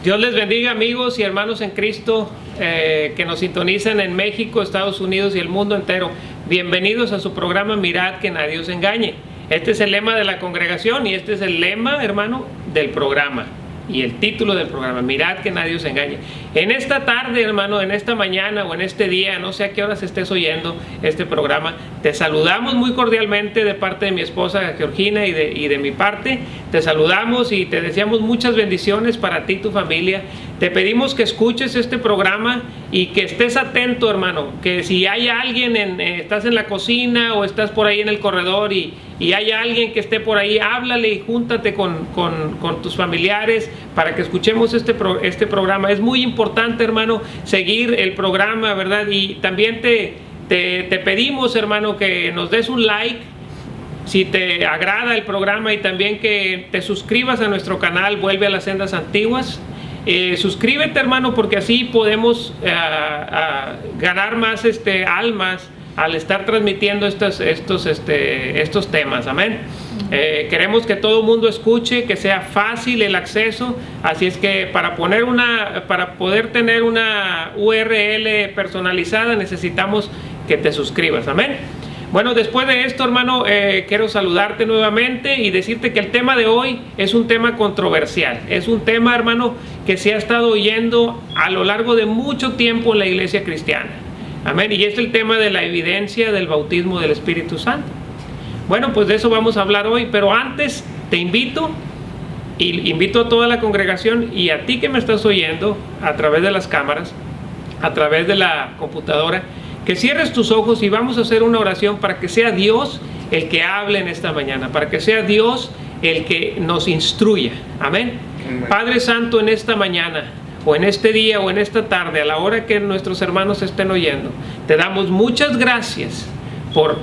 Dios les bendiga, amigos y hermanos en Cristo que nos sintonizan en México, Estados Unidos y el mundo entero. Bienvenidos a su programa Mirad que nadie os engañe. Este es el lema de la congregación y este es el lema, hermano, del programa. Y el título del programa, Mirad que nadie os engañe. En esta tarde, hermano, en esta mañana o en este día, no sé a qué horas estés oyendo este programa, te saludamos muy cordialmente de parte de mi esposa Georgina y de mi parte. Te saludamos y te deseamos muchas bendiciones para ti y tu familia. Te pedimos que escuches este programa y que estés atento, hermano, que si hay alguien, estás en la cocina o estás por ahí en el corredor y hay alguien que esté por ahí, háblale y júntate con tus familiares para que escuchemos este programa. Es muy importante, hermano, seguir el programa, ¿verdad? Y también te pedimos, hermano, que nos des un like si te agrada el programa y también que te suscribas a nuestro canal Vuelve a las Sendas Antiguas. Suscríbete, hermano, porque así podemos ganar más almas al estar transmitiendo estos temas. Amén. Queremos que todo el mundo escuche, que sea fácil el acceso, así es que para poder tener una URL personalizada necesitamos que te suscribas. Amén. Bueno, después de esto, hermano, quiero saludarte nuevamente y decirte que el tema de hoy es un tema controversial. Es un tema, hermano, que se ha estado oyendo a lo largo de mucho tiempo en la iglesia cristiana. Amén. Y es el tema de la evidencia del bautismo del Espíritu Santo. Bueno, pues de eso vamos a hablar hoy, pero antes te invito a toda la congregación y a ti que me estás oyendo a través de las cámaras, a través de la computadora, que cierres tus ojos y vamos a hacer una oración para que sea Dios el que hable en esta mañana, para que sea Dios el que nos instruya. Amén. Amén. Padre Santo, en esta mañana, o en este día, o en esta tarde, a la hora que nuestros hermanos estén oyendo, te damos muchas gracias por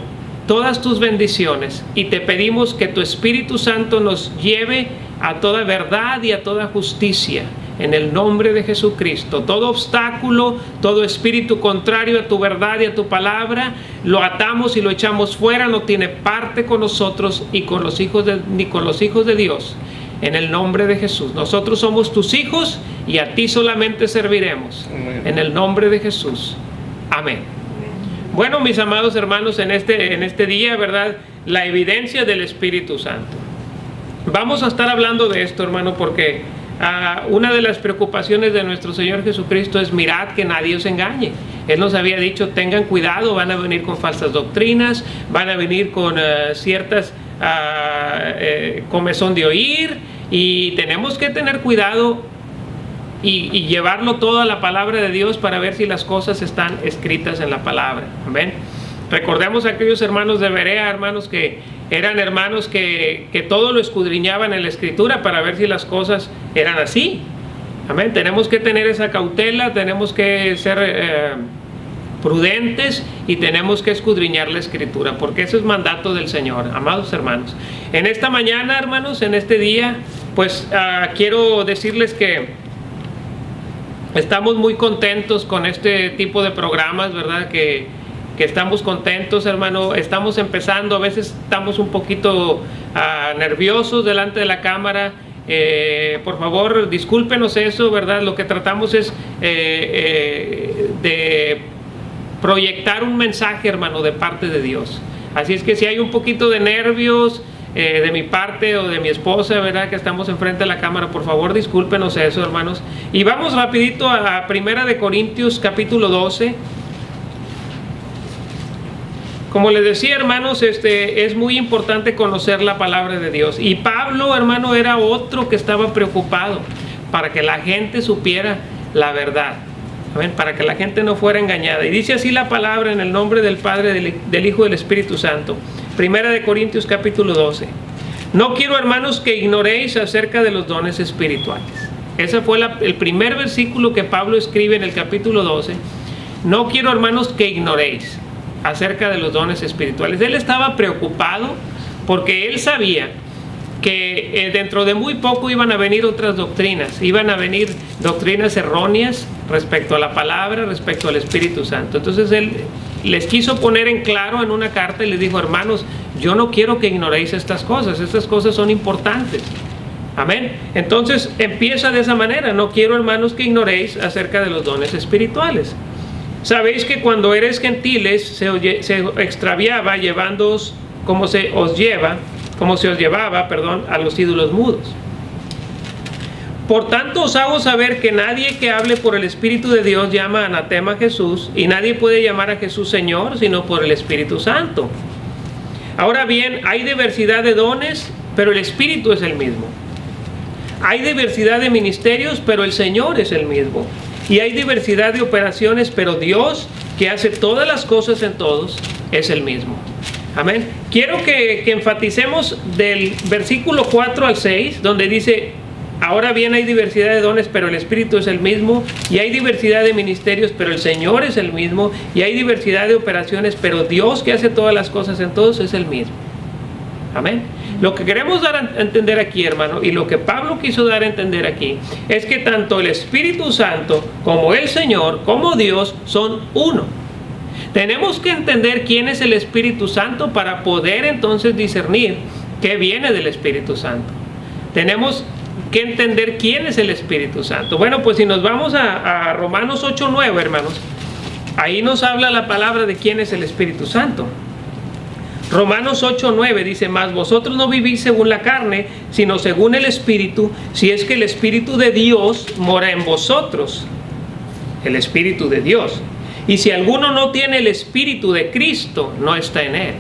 todas tus bendiciones y te pedimos que tu Espíritu Santo nos lleve a toda verdad y a toda justicia. En el nombre de Jesucristo, todo obstáculo, todo espíritu contrario a tu verdad y a tu palabra, lo atamos y lo echamos fuera, no tiene parte con nosotros y ni con los hijos de Dios. En el nombre de Jesús, nosotros somos tus hijos y a ti solamente serviremos. Amén. En el nombre de Jesús. Amén. Bueno, mis amados hermanos, en este día, ¿verdad? La evidencia del Espíritu Santo. Vamos a estar hablando de esto, hermano, porque una de las preocupaciones de nuestro Señor Jesucristo es mirad que nadie os engañe. Él nos había dicho, tengan cuidado, van a venir con falsas doctrinas, van a venir con ciertas comezón de oír, y tenemos que tener cuidado y llevarlo todo a la palabra de Dios para ver si las cosas están escritas en la palabra. Amén. Recordemos a aquellos hermanos de Berea, hermanos que eran hermanos que todo lo escudriñaban en la Escritura para ver si las cosas eran así. Amén. Tenemos que tener esa cautela, tenemos que ser prudentes y tenemos que escudriñar la Escritura, porque eso es mandato del Señor, amados hermanos. En esta mañana, hermanos, en este día, pues quiero decirles que estamos muy contentos con este tipo de programas, ¿verdad? Que estamos contentos, hermano. Estamos empezando, a veces estamos un poquito nerviosos delante de la cámara. Por favor, discúlpenos eso, ¿verdad? Lo que tratamos es de proyectar un mensaje, hermano, de parte de Dios. Así es que si hay un poquito de nervios de mi parte o de mi esposa, ¿verdad? Que estamos enfrente de la cámara, por favor, discúlpenos eso, hermanos. Y vamos rapidito a 1 de Corintios capítulo 12. Como les decía, hermanos, es muy importante conocer la palabra de Dios. Y Pablo, hermano, era otro que estaba preocupado para que la gente supiera la verdad. Amén, para que la gente no fuera engañada. Y dice así la palabra en el nombre del Padre, del Hijo y del Espíritu Santo. 1 de Corintios capítulo 12. No quiero, hermanos, que ignoréis acerca de los dones espirituales. Ese fue el primer versículo que Pablo escribe en el capítulo 12. No quiero, hermanos, que ignoréis acerca de los dones espirituales. Él estaba preocupado porque él sabía que dentro de muy poco iban a venir otras doctrinas, iban a venir doctrinas erróneas respecto a la palabra, respecto al Espíritu Santo. Entonces él les quiso poner en claro en una carta y les dijo: hermanos, yo no quiero que ignoréis estas cosas son importantes. Amén. Entonces empieza de esa manera: no quiero, hermanos, que ignoréis acerca de los dones espirituales. Sabéis que cuando eres gentiles se extraviaba llevándoos como se os llevaba, a los ídolos mudos. Por tanto os hago saber que nadie que hable por el Espíritu de Dios llama anatema a Jesús, y nadie puede llamar a Jesús Señor sino por el Espíritu Santo. Ahora bien, hay diversidad de dones, pero el Espíritu es el mismo. Hay diversidad de ministerios, pero el Señor es el mismo. Y hay diversidad de operaciones, pero Dios, que hace todas las cosas en todos, es el mismo. Amén. Quiero que enfaticemos del versículo 4 al 6, donde dice: ahora bien, hay diversidad de dones, pero el Espíritu es el mismo. Y hay diversidad de ministerios, pero el Señor es el mismo. Y hay diversidad de operaciones, pero Dios, que hace todas las cosas en todos, es el mismo. Amén. Lo que queremos dar a entender aquí, hermano, y lo que Pablo quiso dar a entender aquí, es que tanto el Espíritu Santo como el Señor, como Dios, son uno. Tenemos que entender quién es el Espíritu Santo para poder entonces discernir qué viene del Espíritu Santo. Tenemos que entender quién es el Espíritu Santo. Bueno, pues si nos vamos a Romanos 8:9, hermanos, ahí nos habla la palabra de quién es el Espíritu Santo. Romanos 8:9 dice: mas vosotros no vivís según la carne, sino según el Espíritu, si es que el Espíritu de Dios mora en vosotros. El Espíritu de Dios. Y si alguno no tiene el Espíritu de Cristo, no está en él.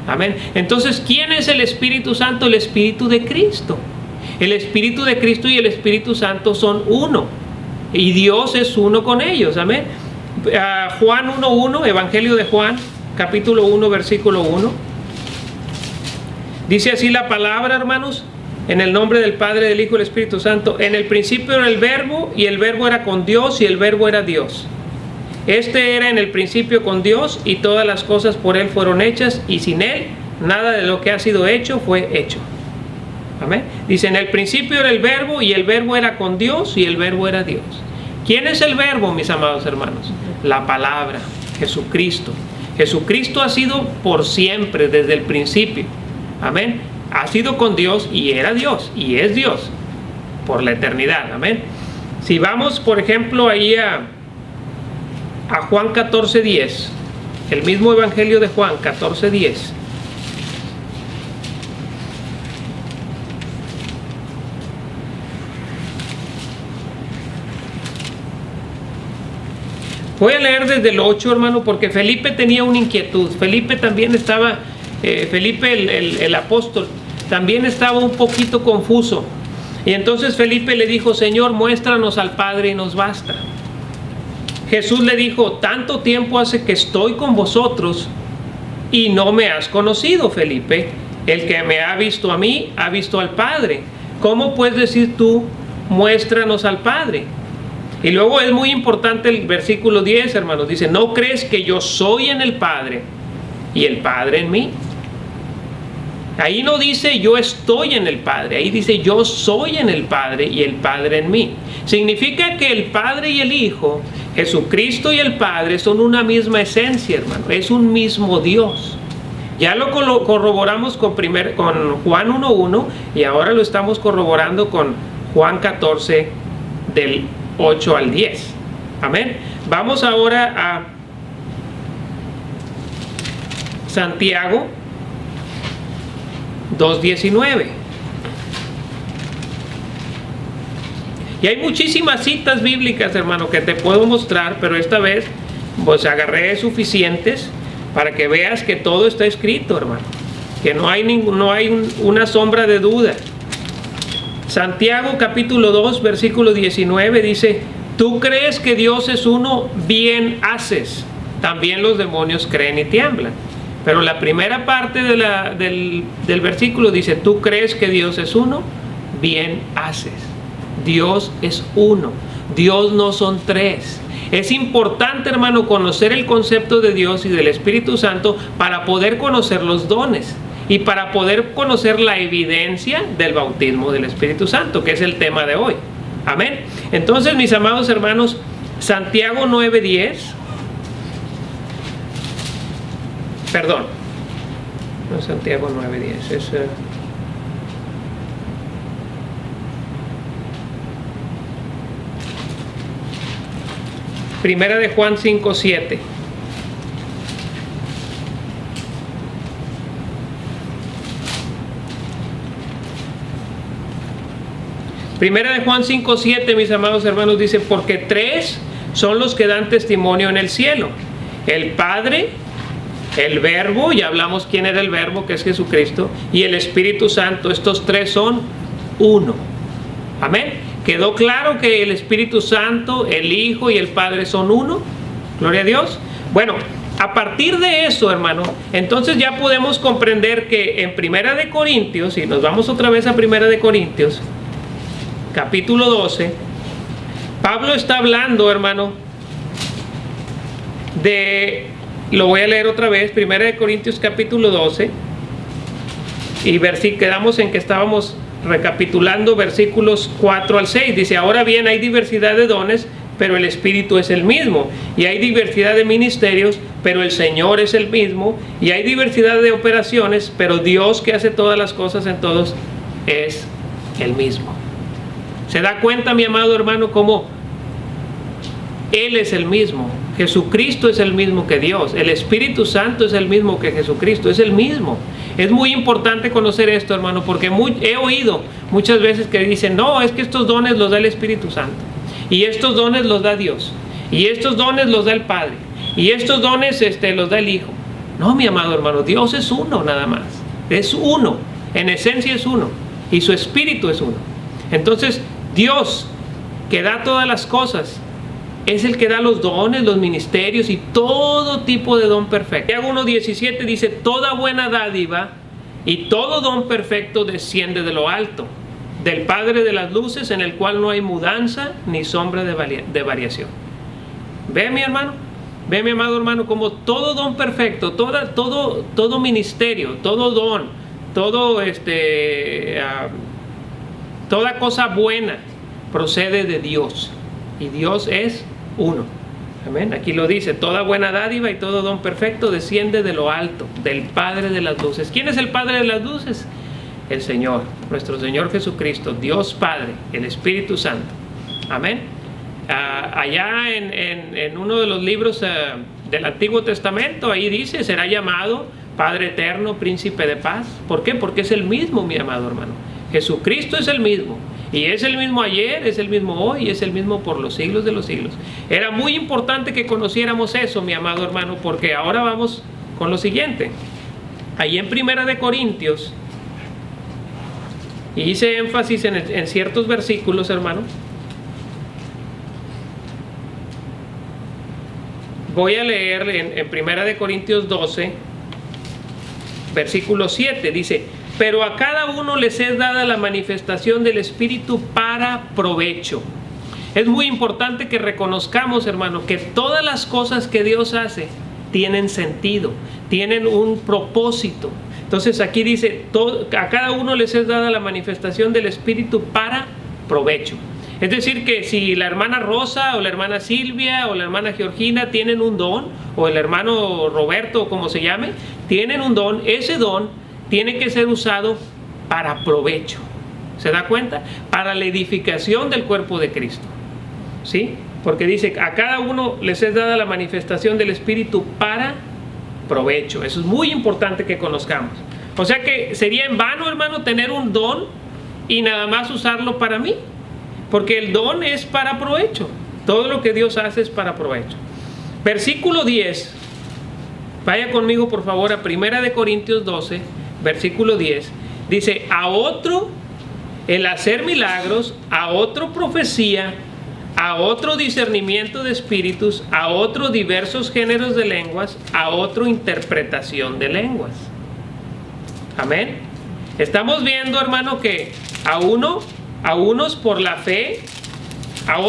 Amén. Entonces, ¿quién es el Espíritu Santo? El Espíritu de Cristo. El Espíritu de Cristo y el Espíritu Santo son uno. Y Dios es uno con ellos. Amén. Juan 1:1, Evangelio de Juan, capítulo 1, versículo 1. Dice así la palabra, hermanos: en el nombre del Padre, del Hijo y del Espíritu Santo. En el principio era el Verbo, y el Verbo era con Dios, y el Verbo era Dios. Este era en el principio con Dios, y todas las cosas por Él fueron hechas, y sin Él nada de lo que ha sido hecho fue hecho. Amén. Dice: en el principio era el Verbo, y el Verbo era con Dios, y el Verbo era Dios. ¿Quién es el Verbo, mis amados hermanos? La palabra, Jesucristo. Jesucristo ha sido por siempre, desde el principio. Amén. Ha sido con Dios y era Dios y es Dios por la eternidad. Amén. Si vamos, por ejemplo, ahí a Juan 14:10, el mismo Evangelio de Juan 14:10. Voy a leer desde el 8, hermano, porque Felipe tenía una inquietud. Felipe también estaba, el apóstol, también estaba un poquito confuso. Y entonces Felipe le dijo: Señor, muéstranos al Padre y nos basta. Jesús le dijo: tanto tiempo hace que estoy con vosotros y no me has conocido, Felipe. El que me ha visto a mí, ha visto al Padre. ¿Cómo puedes decir tú, muéstranos al Padre? Y luego es muy importante el versículo 10, hermanos. Dice: ¿no crees que yo soy en el Padre y el Padre en mí? Ahí no dice yo estoy en el Padre, ahí dice yo soy en el Padre y el Padre en mí. Significa que el Padre y el Hijo, Jesucristo y el Padre, son una misma esencia, hermano. Es un mismo Dios. Ya lo corroboramos con Juan 1:1 y ahora lo estamos corroborando con Juan 14 del 8 al 10. Amén. Vamos ahora a Santiago 2:19. Y hay muchísimas citas bíblicas, hermano, que te puedo mostrar, pero esta vez pues agarré suficientes para que veas que todo está escrito, hermano, que no hay una sombra de duda. Santiago capítulo 2 versículo 19 dice: tú crees que Dios es uno, bien haces. También los demonios creen y tiemblan. Pero la primera parte del versículo dice: tú crees que Dios es uno, bien haces. Dios es uno. Dios no son tres. Es importante, hermano, conocer el concepto de Dios y del Espíritu Santo para poder conocer los dones y para poder conocer la evidencia del bautismo del Espíritu Santo, que es el tema de hoy. Amén. Entonces, mis amados hermanos, Santiago 9:10. Perdón, no es Santiago 9:10, es... Primera de Juan 5:7. Primera de Juan 5:7, mis amados hermanos, dice: porque tres son los que dan testimonio en el cielo: el Padre, el Verbo, ya hablamos quién era el Verbo, que es Jesucristo, y el Espíritu Santo. Estos tres son uno. Amén. ¿Quedó claro que el Espíritu Santo, el Hijo y el Padre son uno? Gloria a Dios. Bueno, a partir de eso, hermano, entonces ya podemos comprender que en Primera de Corintios, y nos vamos otra vez a Primera de Corintios, capítulo 12, Pablo está hablando, hermano, lo voy a leer otra vez, Primera de Corintios capítulo 12, y quedamos en que estábamos recapitulando versículos 4 al 6. Dice: ahora bien, hay diversidad de dones, pero el Espíritu es el mismo, y hay diversidad de ministerios, pero el Señor es el mismo, y hay diversidad de operaciones, pero Dios, que hace todas las cosas en todos, es el mismo. ¿Se da cuenta, mi amado hermano, cómo Él es el mismo? Jesucristo es el mismo que Dios. El Espíritu Santo es el mismo que Jesucristo. Es el mismo. Es muy importante conocer esto, hermano, porque he oído muchas veces que dicen: no, es que estos dones los da el Espíritu Santo, y estos dones los da Dios, y estos dones los da el Padre, y estos dones los da el Hijo. No, mi amado hermano, Dios es uno nada más. Es uno. En esencia es uno. Y su Espíritu es uno. Entonces, Dios, que da todas las cosas, es el que da los dones, los ministerios y todo tipo de don perfecto. Santiago 1:17 dice: toda buena dádiva y todo don perfecto desciende de lo alto, del Padre de las luces, en el cual no hay mudanza ni sombra de variación. ¿Ve, mi hermano? ¿Ve, mi amado hermano, como todo don perfecto, todo ministerio, todo don, toda cosa buena procede de Dios, y Dios es uno? Amén. Aquí lo dice: toda buena dádiva y todo don perfecto desciende de lo alto, del Padre de las luces. ¿Quién es el Padre de las luces? El Señor, nuestro Señor Jesucristo, Dios Padre, el Espíritu Santo. Amén. Allá en uno de los libros del Antiguo Testamento, ahí dice: será llamado Padre Eterno, Príncipe de Paz. ¿Por qué? Porque es el mismo, mi amado hermano. Jesucristo es el mismo. Y es el mismo ayer, es el mismo hoy, y es el mismo por los siglos de los siglos. Era muy importante que conociéramos eso, mi amado hermano, porque ahora vamos con lo siguiente. Ahí en Primera de Corintios, y hice énfasis en ciertos versículos, hermano. Voy a leer en Primera de Corintios 12, versículo 7, dice: pero a cada uno les es dada la manifestación del Espíritu para provecho. Es muy importante que reconozcamos, hermano, que todas las cosas que Dios hace tienen sentido, tienen un propósito. Entonces aquí dice: a cada uno les es dada la manifestación del Espíritu para provecho. Es decir, que si la hermana Rosa o la hermana Silvia o la hermana Georgina tienen un don, o el hermano Roberto, o como se llame, tienen un don, ese don tiene que ser usado para provecho. ¿Se da cuenta? Para la edificación del cuerpo de Cristo. ¿Sí? Porque dice: a cada uno les es dada la manifestación del Espíritu para provecho. Eso es muy importante que conozcamos. O sea que sería en vano, hermano, tener un don y nada más usarlo para mí. Porque el don es para provecho. Todo lo que Dios hace es para provecho. Versículo 10. Vaya conmigo, por favor, a Primera de Corintios 12. Versículo 10, dice: a otro el hacer milagros, a otro profecía, a otro discernimiento de espíritus, a otro diversos géneros de lenguas, a otro interpretación de lenguas. Amén. Estamos viendo, hermano, que a unos por la fe, a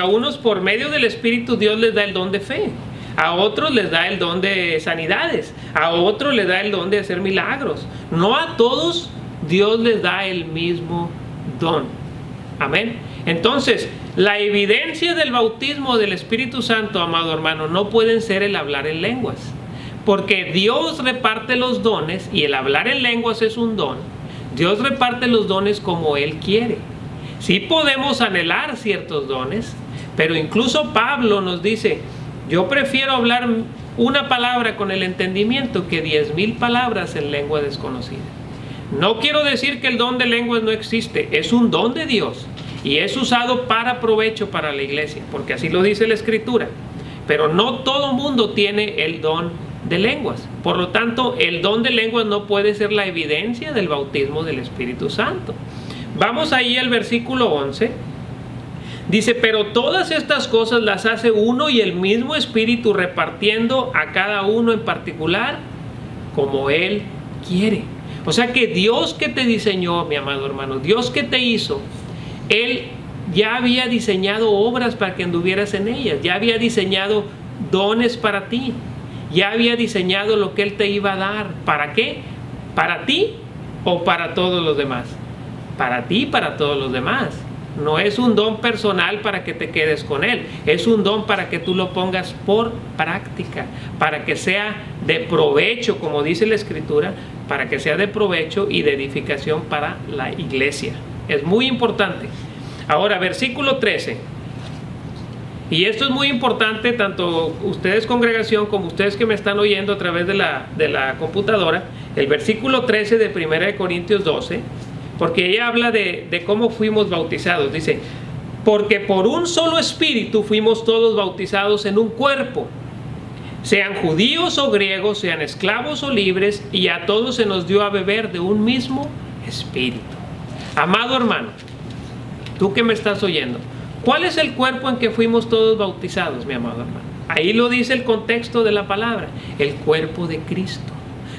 unos por medio del Espíritu Dios les da el don de fe. A otros les da el don de sanidades, a otros les da el don de hacer milagros. No a todos Dios les da el mismo don. Amén. Entonces, la evidencia del bautismo del Espíritu Santo, amado hermano, no pueden ser el hablar en lenguas. Porque Dios reparte los dones, y el hablar en lenguas es un don. Dios reparte los dones como Él quiere. Sí podemos anhelar ciertos dones, pero incluso Pablo nos dice: yo prefiero hablar una palabra con el entendimiento que 10,000 palabras en lengua desconocida. No quiero decir que el don de lenguas no existe, es un don de Dios y es usado para provecho para la iglesia, porque así lo dice la Escritura. Pero no todo mundo tiene el don de lenguas. Por lo tanto, el don de lenguas no puede ser la evidencia del bautismo del Espíritu Santo. Vamos ahí al versículo 11. Dice: pero todas estas cosas las hace uno y el mismo Espíritu, repartiendo a cada uno en particular como Él quiere. O sea que Dios que te diseñó, mi amado hermano, Dios que te hizo, Él ya había diseñado obras para que anduvieras en ellas, ya había diseñado dones para ti, ya había diseñado lo que Él te iba a dar. ¿Para qué? ¿Para ti o para todos los demás? Para ti y para todos los demás. No es un don personal para que te quedes con él, es un don para que tú lo pongas por práctica, para que sea de provecho, como dice la Escritura, para que sea de provecho y de edificación para la iglesia. Es muy importante. Ahora, versículo 13. Y esto es muy importante, tanto ustedes congregación como ustedes que me están oyendo a través de la computadora. El versículo 13 de 1 Corintios 12. Porque ella habla de cómo fuimos bautizados. Dice: porque por un solo espíritu fuimos todos bautizados en un cuerpo, sean judíos o griegos, sean esclavos o libres, y a todos se nos dio a beber de un mismo espíritu. Amado hermano, tú que me estás oyendo, ¿cuál es el cuerpo en que fuimos todos bautizados, mi amado hermano? Ahí lo dice el contexto de la palabra: el cuerpo de Cristo.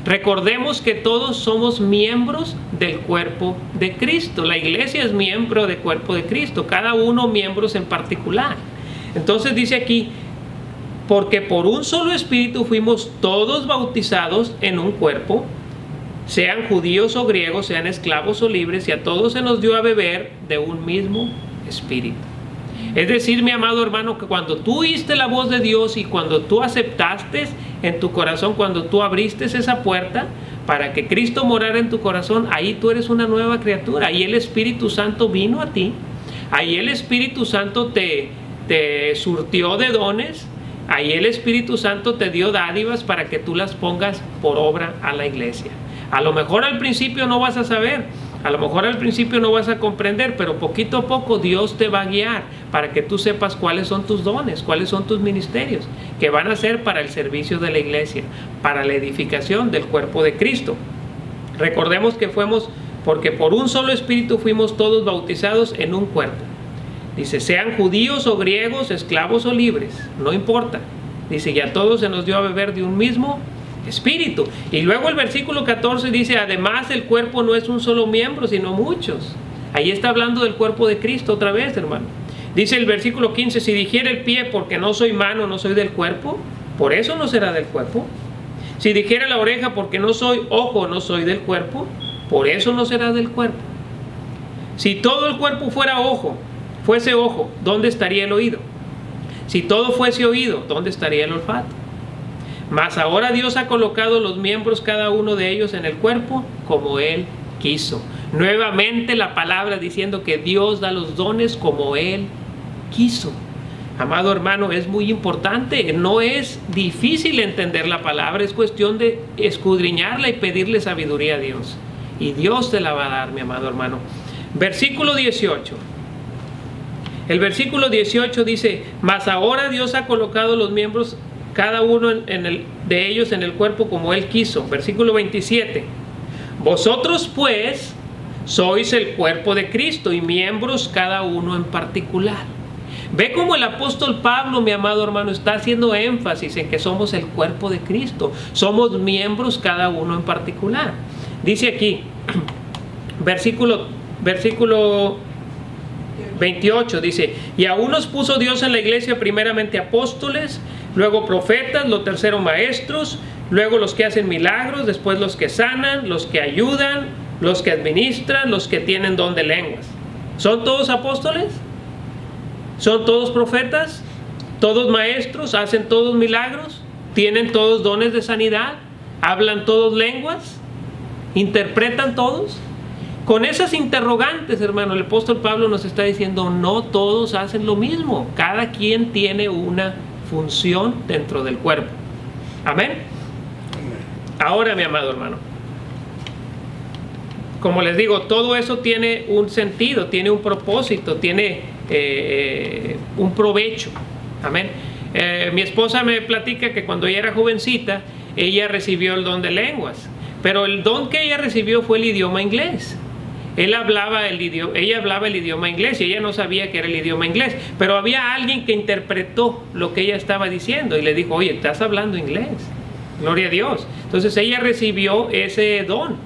Recordemos que todos somos miembros del cuerpo de Cristo. La iglesia es miembro del cuerpo de Cristo, cada uno miembros en particular. Entonces dice aquí: porque por un solo espíritu fuimos todos bautizados en un cuerpo, sean judíos o griegos, sean esclavos o libres, y a todos se nos dio a beber de un mismo espíritu. Es decir, mi amado hermano, que cuando tú oíste la voz de Dios y cuando tú aceptaste en tu corazón, cuando tú abriste esa puerta para que Cristo morara en tu corazón, ahí tú eres una nueva criatura. Ahí el Espíritu Santo vino a ti, ahí el Espíritu Santo te surtió de dones, ahí el Espíritu Santo te dio dádivas para que tú las pongas por obra a la iglesia. A lo mejor al principio no vas a saber, a lo mejor al principio no vas a comprender, pero poquito a poco Dios te va a guiar para que tú sepas cuáles son tus dones, cuáles son tus ministerios, que van a ser para el servicio de la iglesia, para la edificación del cuerpo de Cristo. Recordemos que porque por un solo espíritu fuimos todos bautizados en un cuerpo. Dice: sean judíos o griegos, esclavos o libres, no importa. Dice: y a todos se nos dio a beber de un mismo espíritu. Y luego el versículo 14 dice: además el cuerpo no es un solo miembro, sino muchos. Ahí está hablando del cuerpo de Cristo otra vez, hermano. Dice el versículo 15: si dijera el pie, porque no soy mano, no soy del cuerpo, por eso no será del cuerpo. Si dijera la oreja, porque no soy ojo, no soy del cuerpo, por eso no será del cuerpo. Si todo el cuerpo fuese ojo, ¿dónde estaría el oído? Si todo fuese oído, ¿dónde estaría el olfato? Mas ahora Dios ha colocado los miembros, cada uno de ellos, en el cuerpo como Él quiso. Nuevamente la palabra diciendo que Dios da los dones como Él quiso. Amado hermano, es muy importante. No es difícil entender la palabra, es cuestión de escudriñarla y pedirle sabiduría a Dios. Y Dios te la va a dar, mi amado hermano. Versículo 18. El versículo 18 dice: mas ahora Dios ha colocado los miembros, cada uno de ellos en el cuerpo como Él quiso. Versículo 27. Vosotros pues sois el cuerpo de Cristo y miembros cada uno en particular. Ve cómo el apóstol Pablo, mi amado hermano, está haciendo énfasis en que somos el cuerpo de Cristo. Somos miembros cada uno en particular. Dice aquí, versículo 28, dice: y a unos puso Dios en la iglesia primeramente apóstoles, luego profetas, lo tercero maestros, luego los que hacen milagros, después los que sanan, los que ayudan, los que administran, los que tienen don de lenguas. ¿Son todos apóstoles? ¿Son todos profetas? ¿Todos maestros? ¿Hacen todos milagros? ¿Tienen todos dones de sanidad? ¿Hablan todos lenguas? ¿Interpretan todos? Con esas interrogantes, hermano, el apóstol Pablo nos está diciendo, no todos hacen lo mismo. Cada quien tiene una función dentro del cuerpo. Amén. Ahora, mi amado hermano, como les digo, todo eso tiene un sentido, tiene un propósito, tiene un provecho. Amén. Mi esposa me platica que cuando ella era jovencita, ella recibió el don de lenguas, pero el don que ella recibió fue el idioma inglés. Ella hablaba el idioma inglés y ella no sabía que era el idioma inglés, pero había alguien que interpretó lo que ella estaba diciendo y le dijo, oye, estás hablando inglés, gloria a Dios. Entonces ella recibió ese don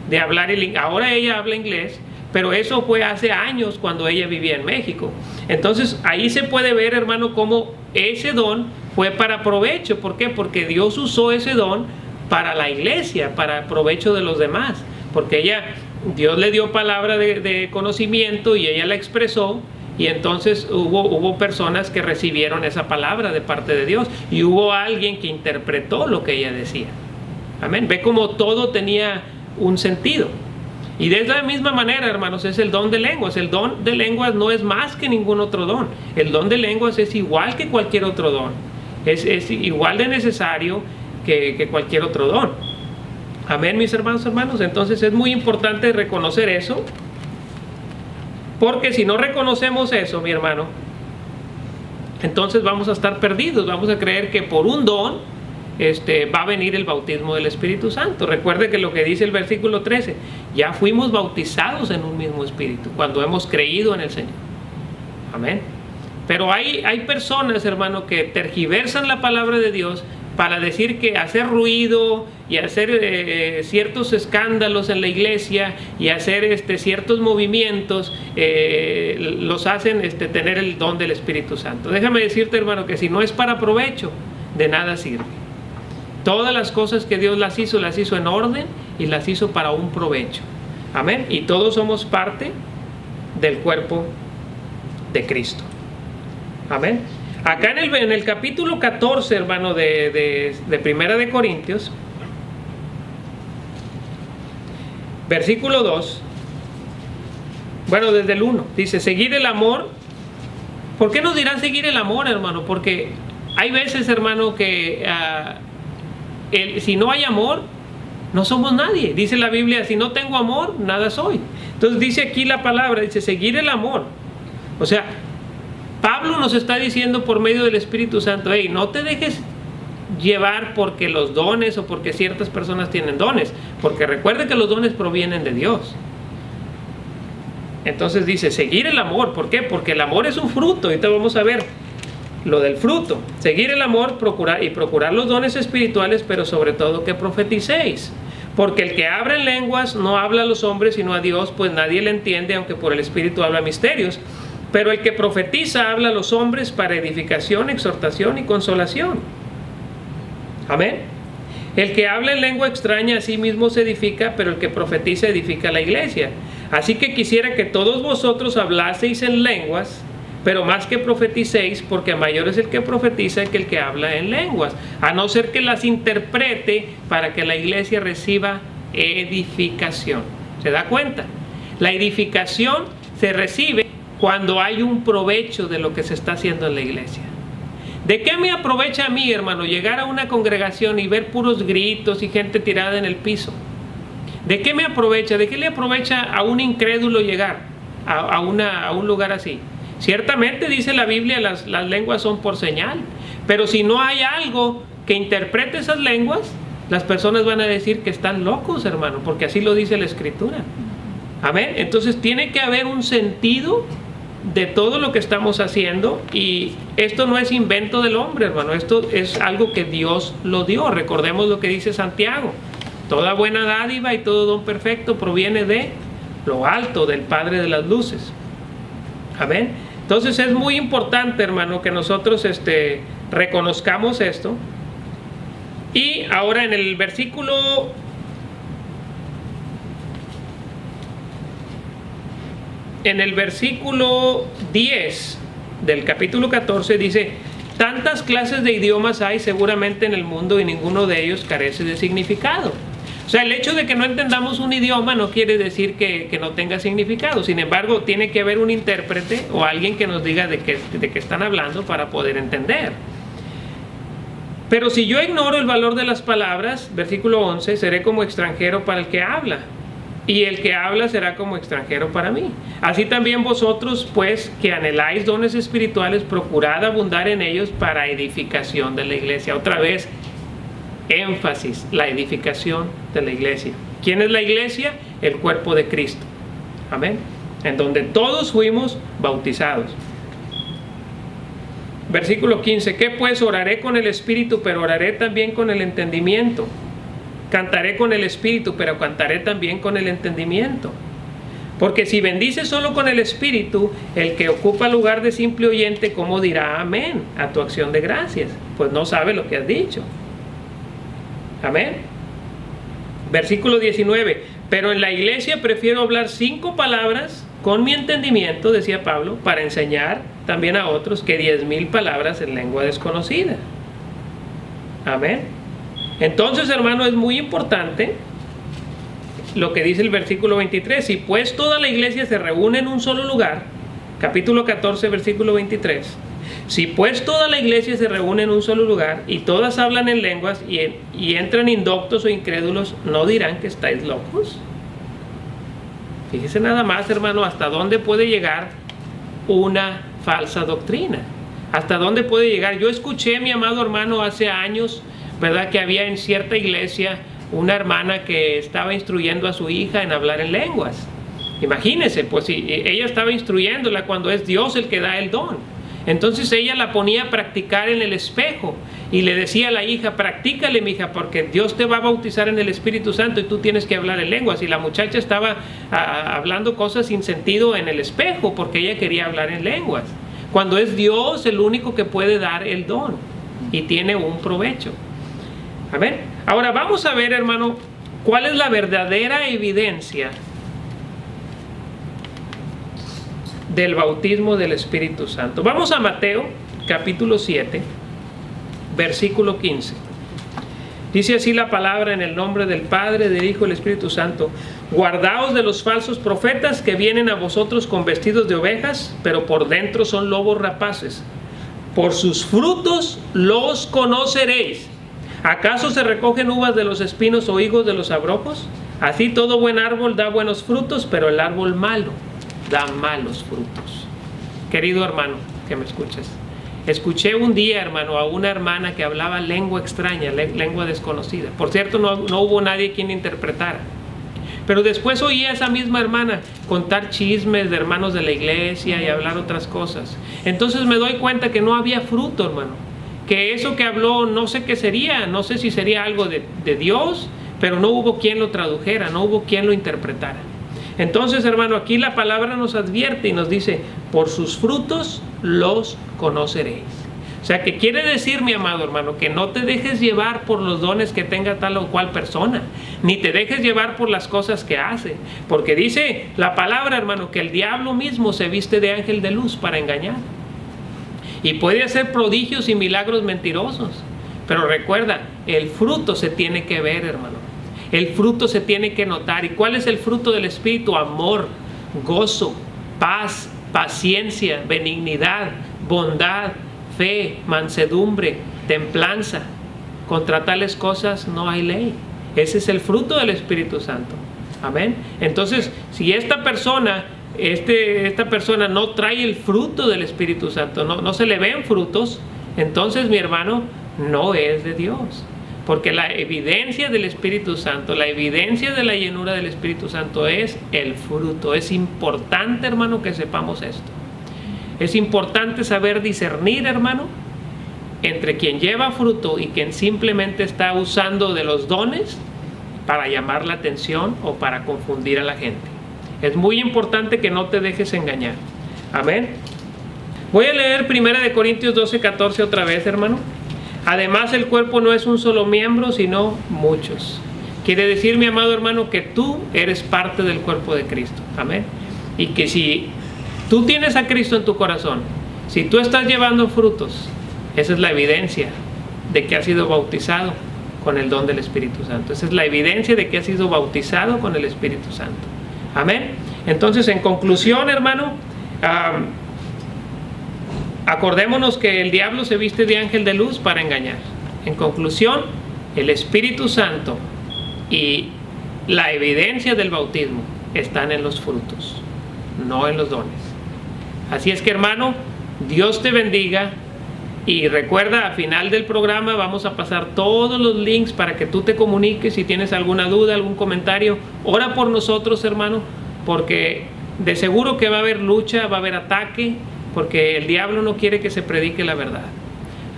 de hablar ahora ella habla inglés, pero eso fue hace años cuando ella vivía en México. Entonces ahí se puede ver, hermano, cómo ese don fue para provecho. ¿Por qué? Porque Dios usó ese don para la iglesia, para provecho de los demás, porque Dios le dio palabra de conocimiento y ella la expresó, y entonces hubo personas que recibieron esa palabra de parte de Dios y hubo alguien que interpretó lo que ella decía. Amén. Ve cómo todo tenía un sentido. Y de la misma manera, hermanos, es el don de lenguas. El don de lenguas no es más que ningún otro don. El don de lenguas es igual que cualquier otro don. Es igual de necesario que cualquier otro don. Amén, mis hermanos. Entonces es muy importante reconocer eso, porque si no reconocemos eso, mi hermano, entonces vamos a estar perdidos. Vamos a creer que por un don va a venir el bautismo del Espíritu Santo. Recuerde que lo que dice el versículo 13, ya fuimos bautizados en un mismo espíritu cuando hemos creído en el Señor. Amén. Pero hay personas, hermano, que tergiversan la palabra de Dios para decir que hacer ruido y hacer ciertos escándalos en la iglesia y hacer ciertos movimientos los hacen tener el don del Espíritu Santo. Déjame decirte, hermano, que si no es para provecho, de nada sirve. Todas las cosas que Dios las hizo en orden y las hizo para un provecho. Amén. Y todos somos parte del cuerpo de Cristo. Amén. Acá en el capítulo 14, hermano, de Primera de Corintios, versículo 2, bueno, desde el 1, dice, seguir el amor. ¿Por qué nos dirán seguir el amor, hermano? Porque hay veces, hermano, que si no hay amor, no somos nadie. Dice la Biblia, si no tengo amor, nada soy. Entonces dice aquí la palabra, dice, seguir el amor. O sea, Pablo nos está diciendo por medio del Espíritu Santo, hey, no te dejes llevar porque los dones o porque ciertas personas tienen dones, porque recuerde que los dones provienen de Dios. Entonces dice, seguir el amor. ¿Por qué? Porque el amor es un fruto. Ahorita vamos a ver lo del fruto. Seguir el amor, procurar los dones espirituales, pero sobre todo que profeticéis. Porque el que habla en lenguas no habla a los hombres sino a Dios, pues nadie le entiende, aunque por el Espíritu habla misterios. Pero el que profetiza habla a los hombres para edificación, exhortación y consolación. Amén. El que habla en lengua extraña a sí mismo se edifica, pero el que profetiza edifica a la iglesia. Así que quisiera que todos vosotros hablaseis en lenguas, pero más que profeticéis, porque mayor es el que profetiza que el que habla en lenguas, a no ser que las interprete para que la iglesia reciba edificación. ¿Se da cuenta? La edificación se recibe cuando hay un provecho de lo que se está haciendo en la iglesia. ¿De qué me aprovecha a mí, hermano, llegar a una congregación y ver puros gritos y gente tirada en el piso? ¿De qué me aprovecha? ¿De qué le aprovecha a un incrédulo llegar a un lugar así? Ciertamente dice la Biblia, las lenguas son por señal, pero si no hay algo que interprete esas lenguas, las personas van a decir que están locos, hermano, porque así lo dice la Escritura. Amén. Entonces tiene que haber un sentido de todo lo que estamos haciendo, y esto no es invento del hombre, hermano, esto es algo que Dios lo dio. Recordemos lo que dice Santiago: toda buena dádiva y todo don perfecto proviene de lo alto, del Padre de las luces. Amén. Entonces es muy importante, hermano, que nosotros reconozcamos esto. Y ahora en el versículo 10 del capítulo 14 dice: Tantas clases de idiomas hay seguramente en el mundo y ninguno de ellos carece de significado. O sea, el hecho de que no entendamos un idioma no quiere decir que no tenga significado. Sin embargo, tiene que haber un intérprete o alguien que nos diga de qué están hablando para poder entender. Pero si yo ignoro el valor de las palabras, versículo 11, seré como extranjero para el que habla, y el que habla será como extranjero para mí. Así también vosotros, pues, que anheláis dones espirituales, procurad abundar en ellos para edificación de la iglesia. Otra vez, énfasis, la edificación de la iglesia. ¿Quién es la iglesia? El cuerpo de Cristo. Amén. En donde todos fuimos bautizados. Versículo 15, ¿qué pues? Oraré con el espíritu, pero oraré también con el entendimiento. Cantaré con el espíritu, pero cantaré también con el entendimiento. Porque si bendices solo con el espíritu, el que ocupa lugar de simple oyente, ¿cómo dirá amén a tu acción de gracias? Pues no sabe lo que has dicho. Amén. Versículo 19, pero en la iglesia prefiero hablar 5 palabras con mi entendimiento, decía Pablo, para enseñar también a otros que 10,000 palabras en lengua desconocida. Amén. Entonces, hermano, es muy importante lo que dice el versículo 23. Si pues toda la iglesia se reúne en un solo lugar, capítulo 14, versículo 23. Si pues toda la iglesia se reúne en un solo lugar y todas hablan en lenguas y entran indoctos o incrédulos, ¿no dirán que estáis locos? Fíjese nada más, hermano, hasta dónde puede llegar una falsa doctrina. Hasta dónde puede llegar. Yo escuché, mi amado hermano, hace años, ¿verdad?, que había en cierta iglesia una hermana que estaba instruyendo a su hija en hablar en lenguas. Imagínese, pues si ella estaba instruyéndola cuando es Dios el que da el don. Entonces ella la ponía a practicar en el espejo y le decía a la hija, practícale, mija, porque Dios te va a bautizar en el Espíritu Santo y tú tienes que hablar en lenguas. Y la muchacha estaba hablando cosas sin sentido en el espejo porque ella quería hablar en lenguas, cuando es Dios el único que puede dar el don y tiene un provecho. A ver, ahora vamos a ver, hermano, cuál es la verdadera evidencia del bautismo del Espíritu Santo. Vamos a Mateo, capítulo 7, versículo 15. Dice así la palabra: en el nombre del Padre, del Hijo y del Espíritu Santo. Guardaos de los falsos profetas que vienen a vosotros con vestidos de ovejas, pero por dentro son lobos rapaces. Por sus frutos los conoceréis. ¿Acaso se recogen uvas de los espinos o higos de los abrojos? Así todo buen árbol da buenos frutos, pero el árbol malo da malos frutos. Querido hermano que me escuchas, escuché un día, hermano, a una hermana que hablaba lengua extraña, lengua desconocida. Por cierto, no hubo nadie quien interpretara. Pero después oí a esa misma hermana contar chismes de hermanos de la iglesia y hablar otras cosas. Entonces me doy cuenta que no había fruto, hermano. Que eso que habló no sé qué sería, no sé si sería algo de Dios, pero no hubo quien lo tradujera, no hubo quien lo interpretara. Entonces, hermano, aquí la palabra nos advierte y nos dice: por sus frutos los conoceréis. O sea, que quiere decir, mi amado hermano, que no te dejes llevar por los dones que tenga tal o cual persona, ni te dejes llevar por las cosas que hace, porque dice la palabra, hermano, que el diablo mismo se viste de ángel de luz para engañar, y puede hacer prodigios y milagros mentirosos. Pero recuerda, el fruto se tiene que ver, hermano. El fruto se tiene que notar. ¿Y cuál es el fruto del Espíritu? Amor, gozo, paz, paciencia, benignidad, bondad, fe, mansedumbre, templanza. Contra tales cosas no hay ley. Ese es el fruto del Espíritu Santo. Amén. Entonces, si esta persona no trae el fruto del Espíritu Santo, no se le ven frutos, entonces, mi hermano, no es de Dios. Porque la evidencia del Espíritu Santo, la evidencia de la llenura del Espíritu Santo es el fruto. Es importante, hermano, que sepamos esto. Es importante saber discernir, hermano, entre quien lleva fruto y quien simplemente está usando de los dones para llamar la atención o para confundir a la gente. Es muy importante que no te dejes engañar. Amén. Voy a leer 1 Corintios 12:14 otra vez, hermano. Además, el cuerpo no es un solo miembro, sino muchos. Quiere decir, mi amado hermano, que tú eres parte del cuerpo de Cristo. Amén. Y que si tú tienes a Cristo en tu corazón, si tú estás llevando frutos, Esa es la evidencia de que ha sido bautizado con el don del Espíritu Santo. Esa es la evidencia de que ha sido bautizado con el Espíritu Santo. Amén. Entonces, en conclusión, hermano, acordémonos que el diablo se viste de ángel de luz para engañar. En conclusión, el Espíritu Santo y la evidencia del bautismo están en los frutos, no en los dones. Así es que, hermano, Dios te bendiga. Y recuerda, al final del programa vamos a pasar todos los links para que tú te comuniques si tienes alguna duda, algún comentario. Ora por nosotros, hermano, porque de seguro que va a haber lucha, va a haber ataque, porque el diablo no quiere que se predique la verdad.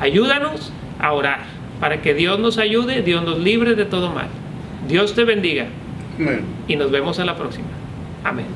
Ayúdanos a orar para que Dios nos ayude, Dios nos libre de todo mal. Dios te bendiga. Amén. Y nos vemos a la próxima. Amén.